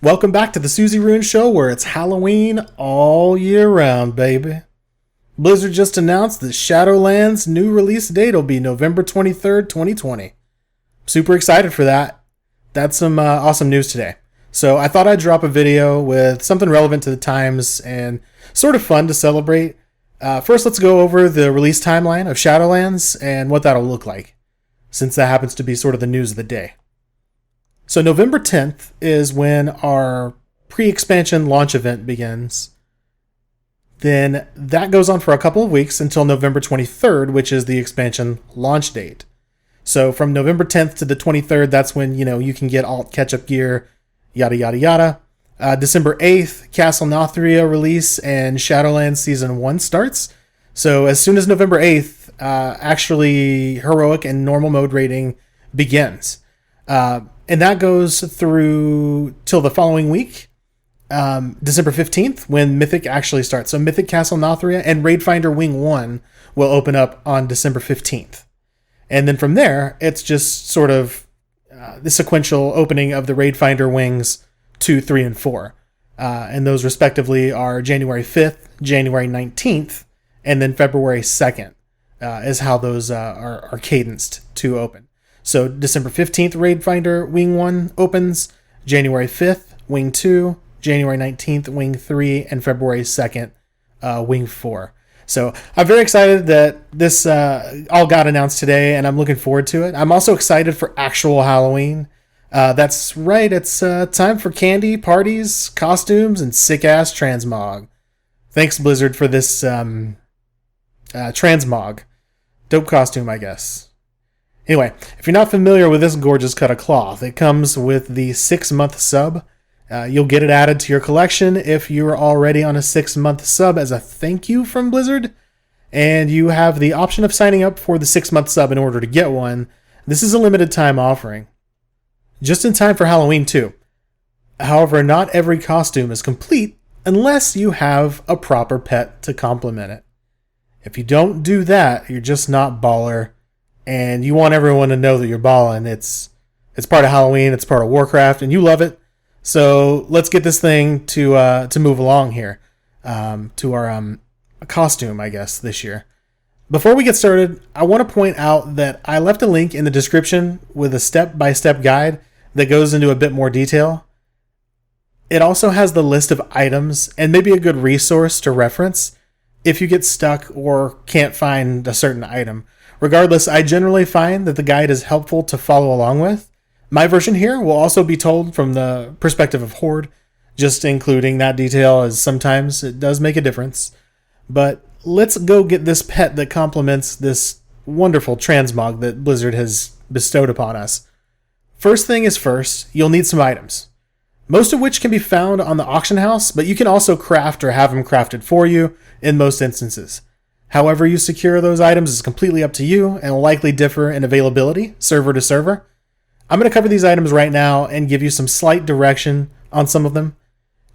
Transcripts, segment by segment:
Welcome back to the Susie Rune Show, where it's Halloween all year round, baby. Blizzard just announced that Shadowlands' new release date will be November 23rd, 2020. Super excited for that. That's some awesome news today. So I thought I'd drop a video with something relevant to the times and sort of fun to celebrate. First, let's go over the release timeline of Shadowlands and what that'll look like, since that happens to be sort of the news of the day. So November 10th is when our pre-expansion launch event begins. Then that goes on for a couple of weeks until November 23rd, which is the expansion launch date. So from November 10th to the 23rd, that's when, you can get alt catch-up gear, yada, yada, yada. December 8th, Castle Nathria release and Shadowlands Season 1 starts. So as soon as November 8th, actually heroic and normal mode rating begins. And that goes through till the following week, December 15th, when Mythic actually starts. So Mythic Castle Nathria and Raidfinder Wing 1 will open up on December 15th. And then from there, it's just sort of the sequential opening of the Raidfinder Wings 2, 3, and 4. And those respectively are January 5th, January 19th, and then February 2nd is how those are cadenced to open. So December 15th, Raidfinder Wing 1 opens, January 5th, Wing 2, January 19th, Wing 3, and February 2nd, Wing 4. So I'm very excited that this all got announced today, and I'm looking forward to it. I'm also excited for actual Halloween. That's right, it's time for candy, parties, costumes, and sick-ass Transmog. Thanks, Blizzard, for this Transmog. Dope costume, I guess. Anyway, if you're not familiar with this gorgeous cut of cloth, it comes with the 6-month sub. You'll get it added to your collection if you're already on a 6-month sub as a thank you from Blizzard. And you have the option of signing up for the 6-month sub in order to get one. This is a limited time offering. Just in time for Halloween too. However, not every costume is complete unless you have a proper pet to complement it. If you don't do that, you're just not baller. And you want everyone to know that you're balling. It's part of Halloween, it's part of Warcraft, and you love it. So let's get this thing to move along here to our costume, I guess, this year. Before we get started, I want to point out that I left a link in the description with a step-by-step guide that goes into a bit more detail. It also has the list of items and maybe a good resource to reference if you get stuck or can't find a certain item. Regardless, I generally find that the guide is helpful to follow along with. My version here will also be told from the perspective of Horde, just including that detail as sometimes it does make a difference. But let's go get this pet that complements this wonderful transmog that Blizzard has bestowed upon us. First thing is first, you'll need some items. Most of which can be found on the auction house, but you can also craft or have them crafted for you in most instances. However you secure those items is completely up to you and will likely differ in availability, server to server. I'm going to cover these items right now and give you some slight direction on some of them.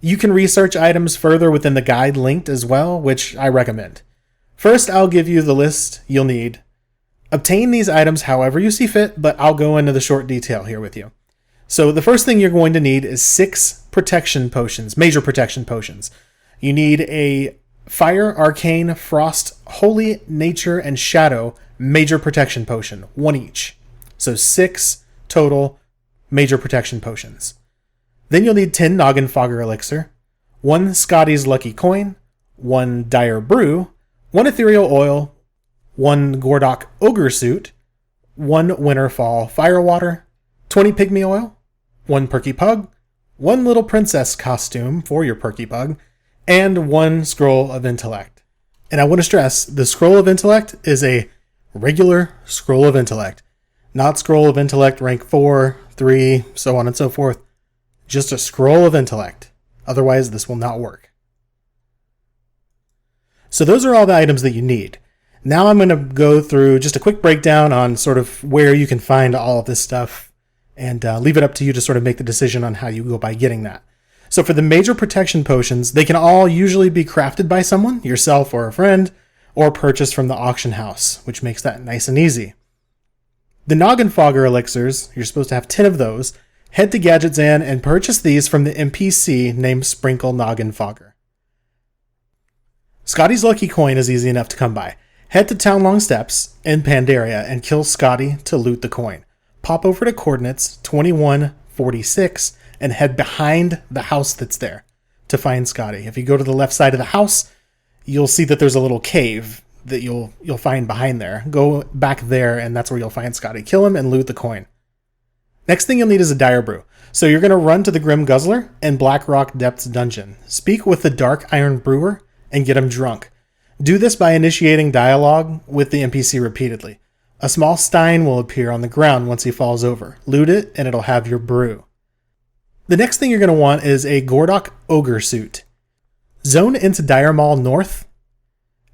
You can research items further within the guide linked as well, which I recommend. First, I'll give you the list you'll need. Obtain these items however you see fit, but I'll go into the short detail here with you. So the first thing you're going to need is 6 protection potions, major protection potions. You need a Fire, Arcane, Frost, Holy, Nature, and Shadow major protection potion, 1 each. So 6 total major protection potions. Then you'll need 10 Noggenfogger Elixir, 1 Scotty's Lucky Coin, 1 Dire Brew, 1 Ethereal Oil, 1 Gordok Ogre Suit, 1 Winterfall Firewater, 20 Pygmy Oil, 1 Perky Pug, 1 Little Princess costume for your Perky Pug, and 1 Scroll of Intellect. And I want to stress, the Scroll of Intellect is a regular Scroll of Intellect. Not Scroll of Intellect rank 4, 3, so on and so forth. Just a Scroll of Intellect. Otherwise, this will not work. So those are all the items that you need. Now I'm going to go through just a quick breakdown on sort of where you can find all of this stuff and leave it up to you to sort of make the decision on how you go by getting that. So for the major protection potions, they can all usually be crafted by someone, yourself or a friend, or purchased from the auction house, which makes that nice and easy. The Noggenfogger Elixirs, you're supposed to have 10 of those, Head to Gadgetzan and purchase these from the NPC named Sprinkle Noggenfogger. Scotty's lucky coin is easy enough to come by. Head to Town Long Steps in Pandaria and kill Scotty to loot the coin. Pop over to coordinates 2146 and head behind the house that's there to find Scotty. If you go to the left side of the house, you'll see that there's a little cave that you'll find behind there. Go back there and that's where you'll find Scotty. Kill him and loot the coin. Next thing you'll need is a Dire Brew. So you're going to run to the Grim Guzzler and Black Rock Depths dungeon. Speak with the Dark Iron Brewer and get him drunk. Do this by initiating dialogue with the NPC repeatedly. A small stein will appear on the ground once he falls over. Loot it and it'll have your brew. The next thing you're going to want is a Gordok Ogre suit. Zone into Dire Mall North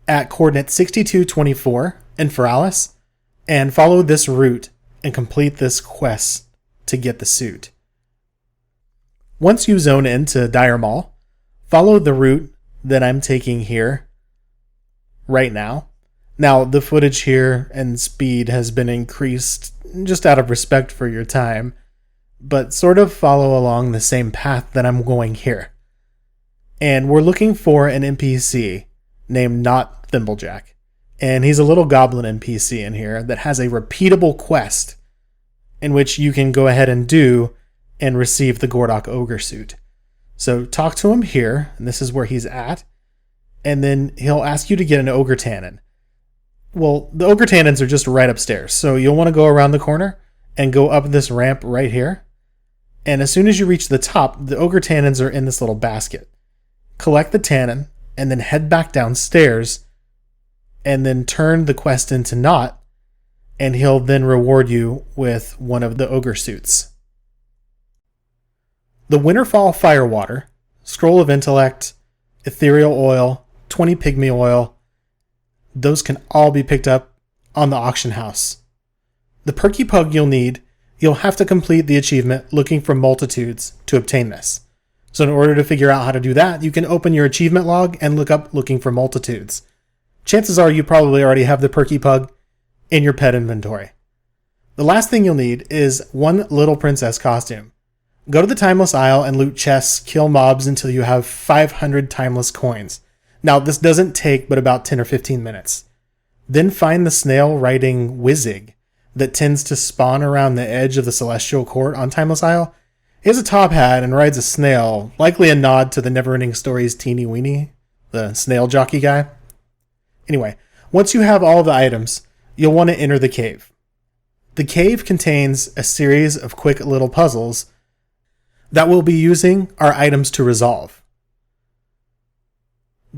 at coordinate 6224 in Feralis and follow this route and complete this quest to get the suit. Once you zone into Dire Mall, follow the route that I'm taking here right now. Now, the footage here and speed has been increased just out of respect for your time, but sort of follow along the same path that I'm going here. And we're looking for an NPC named Not Thimblejack. And he's a little goblin NPC in here that has a repeatable quest in which you can go ahead and do and receive the Gordok Ogre suit. So talk to him here, and this is where he's at, and then he'll ask you to get an Ogre Tannin. Well, the Ogre Tannins are just right upstairs, so you'll want to go around the corner and go up this ramp right here, and as soon as you reach the top, the Ogre Tannins are in this little basket. Collect the Tannin, and then head back downstairs, and then turn the quest into Not, and he'll then reward you with one of the Ogre suits. The Winterfall Firewater, Scroll of Intellect, Ethereal Oil, 20 Pygmy Oil, those can all be picked up on the auction house. The Perky Pug you'll have to complete the achievement Looking for Multitudes to obtain this. So in order to figure out how to do that, you can open your achievement log and look up Looking for Multitudes. Chances are you probably already have the Perky Pug in your pet inventory. The last thing you'll need is one Little Princess costume. Go to the Timeless Isle and loot chests, kill mobs until you have 500 Timeless coins. Now, this doesn't take but about 10 or 15 minutes. Then find the snail-riding Wizig that tends to spawn around the edge of the Celestial Court on Timeless Isle. He has a top hat and rides a snail, likely a nod to the Neverending Stories Teeny Weeny, the snail jockey guy. Anyway, once you have all the items, you'll want to enter the cave. The cave contains a series of quick little puzzles that we'll be using our items to resolve.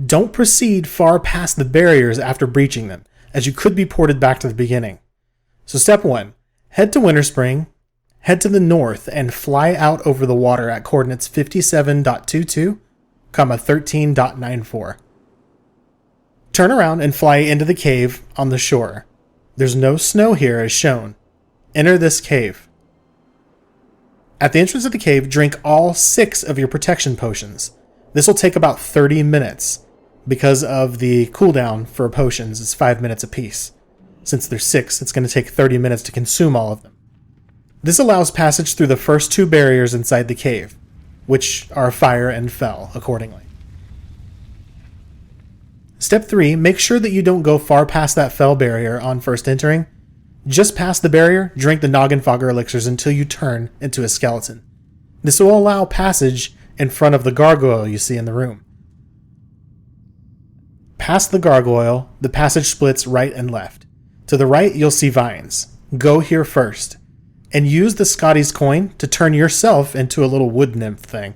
Don't proceed far past the barriers after breaching them, as you could be ported back to the beginning. So step 1, head to Winterspring, head to the north, and fly out over the water at coordinates 57.22, 13.94. Turn around and fly into the cave on the shore. There's no snow here as shown. Enter this cave. At the entrance of the cave, drink all 6 of your protection potions. This will take about 30 minutes. Because of the cooldown for potions, it's 5 minutes apiece. Since there's 6, it's going to take 30 minutes to consume all of them. This allows passage through the first 2 barriers inside the cave, which are fire and fell accordingly. Step 3, make sure that you don't go far past that fell barrier on first entering. Just past the barrier, drink the Noggenfogger Elixirs until you turn into a skeleton. This will allow passage in front of the gargoyle you see in the room. Past the gargoyle, the passage splits right and left. To the right, you'll see vines. Go here first, and use the Scotty's coin to turn yourself into a little wood nymph thing.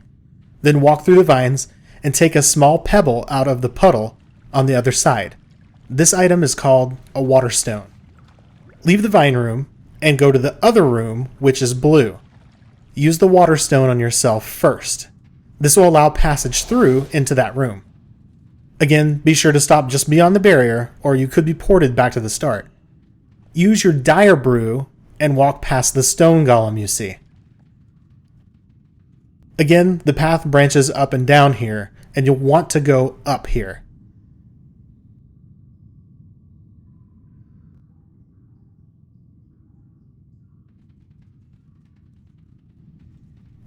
Then walk through the vines and take a small pebble out of the puddle on the other side. This item is called a water stone. Leave the vine room and go to the other room, which is blue. Use the water stone on yourself first. This will allow passage through into that room. Again, be sure to stop just beyond the barrier, or you could be ported back to the start. Use your Dire Brew and walk past the stone golem you see. Again, the path branches up and down here, and you'll want to go up here.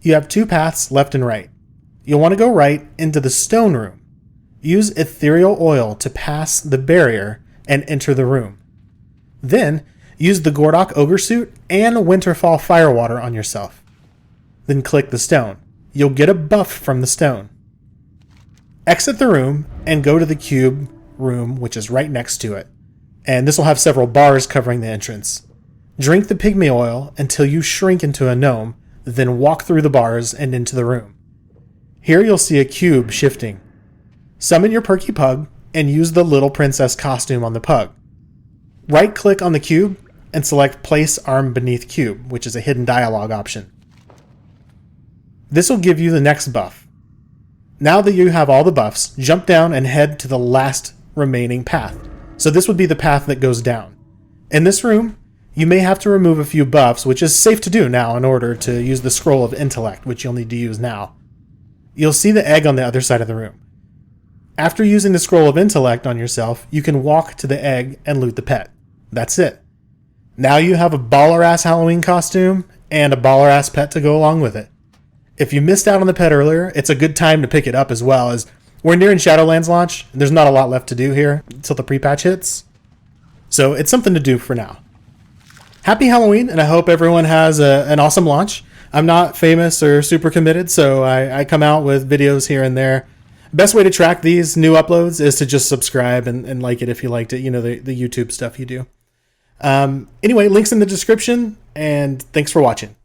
you have two paths left and right. You'll want to go right into the stone room. Use Ethereal Oil to pass the barrier and enter the room. Then, use the Gordok Ogre suit and Winterfall Firewater on yourself. Then click the stone. You'll get a buff from the stone. Exit the room and go to the cube room, which is right next to it. And this will have several bars covering the entrance. Drink the Pygmy Oil until you shrink into a gnome, then walk through the bars and into the room. Here you'll see a cube shifting. Summon your Perky Pug and use the little princess costume on the pug. Right-click on the cube and select Place Arm Beneath Cube, which is a hidden dialogue option. This will give you the next buff. Now that you have all the buffs, jump down and head to the last remaining path. So this would be the path that goes down. In this room, you may have to remove a few buffs, which is safe to do now in order to use the Scroll of Intellect, which you'll need to use now. You'll see the egg on the other side of the room. After using the Scroll of Intellect on yourself, you can walk to the egg and loot the pet. That's it. Now you have a baller-ass Halloween costume and a baller-ass pet to go along with it. If you missed out on the pet earlier, it's a good time to pick it up as well, as we're nearing Shadowlands launch, and there's not a lot left to do here until the pre-patch hits. So it's something to do for now. Happy Halloween, and I hope everyone has an awesome launch. I'm not famous or super committed, so I come out with videos here and there. Best way to track these new uploads is to just subscribe and like it if you liked it, you know, the YouTube stuff you do. Anyway, links in the description, and thanks for watching.